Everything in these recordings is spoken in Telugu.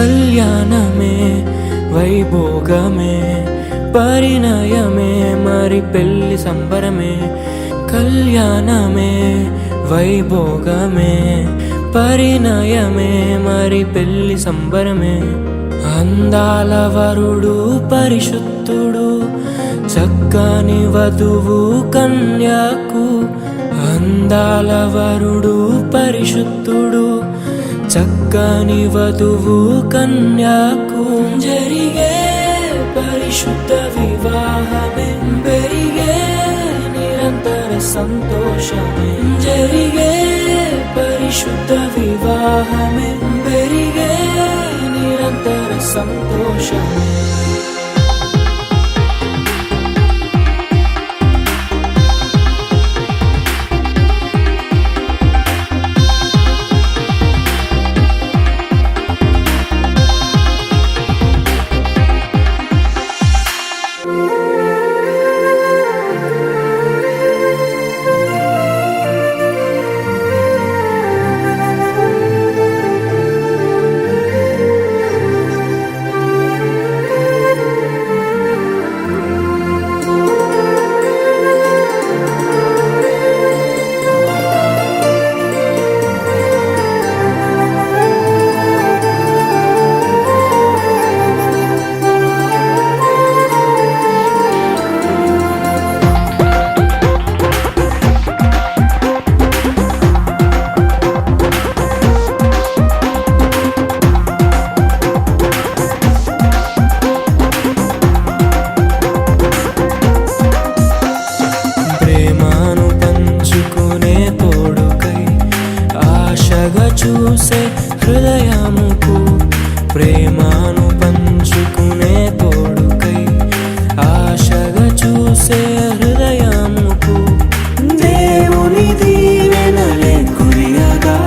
కళ్యాణమే వైభోగమే పరిణయమే మరి పెళ్లి సంబరమే. కళ్యాణమే వైభోగమే పరిణయమే మరి పెళ్లి సంబరమే. అందాల వరుడు పరిశుద్ధుడు చక్కని వధువు కన్యాకు. అందాల వరుడు పరిశుద్ధుడు చక్కని వధువు కన్యాకు. జరిగే పరిశుద్ధ వివాహమే పెరిగే నిరంతర సంతోషమే. జరిగే పరిశుద్ధ వివాహమే పెరిగే నిరంతర సంతోషమే. చూసే హృదయముకు ప్రేమను పంచుకునే తోడుకై ఆశగా చూసే హృదయముకు. దేవుని దీవెనలే కురియగా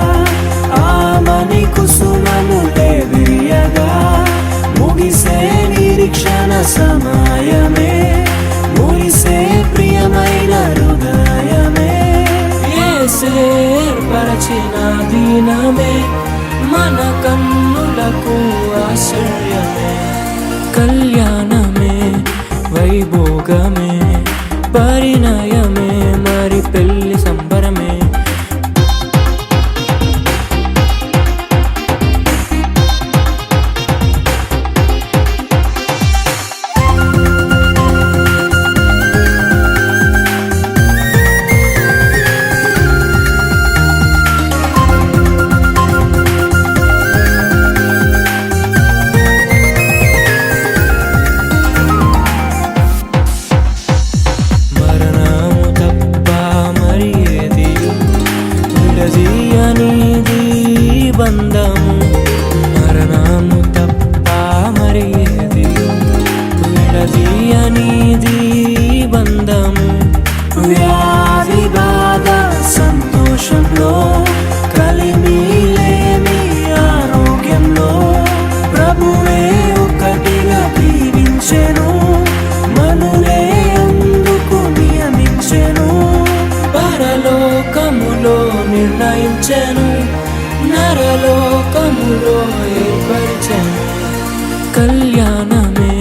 ఆమని కుసుమనులే విరియగా ముగిసే నిరీక్షణ సమయమే మురిసే ప్రియమైన హృదయమే. ఏర్పరచిన దీనమే మన కన్నులకు ఆశ్చర్యమే. కళ్యాణమే వైభోగమే పరిణయమే మరి పెళ్లి సంబరమే. బంధము మరణము తప్ప మరి ఏది విడదీయనిది బంధము. వ్యాధి బాధ సంతోషంలో కలిమి లేని ఆరోగ్యంలో ప్రభువే ఒకటిగా దీవించెను మనులే అందుకు నియమించెను. పరలోకములో నిర్ణయించెను నరలోకములో ఏర్పరిచెను. కళ్యాణమే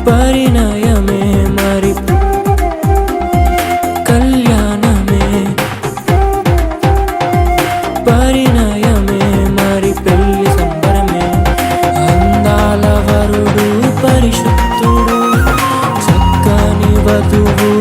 పరిణయమే మరి కళ్యాణమే పరిణయమే మరి పెళ్లి సంబరమే. అందాల వరుడు పరిశుద్ధుడు చక్కని వధువు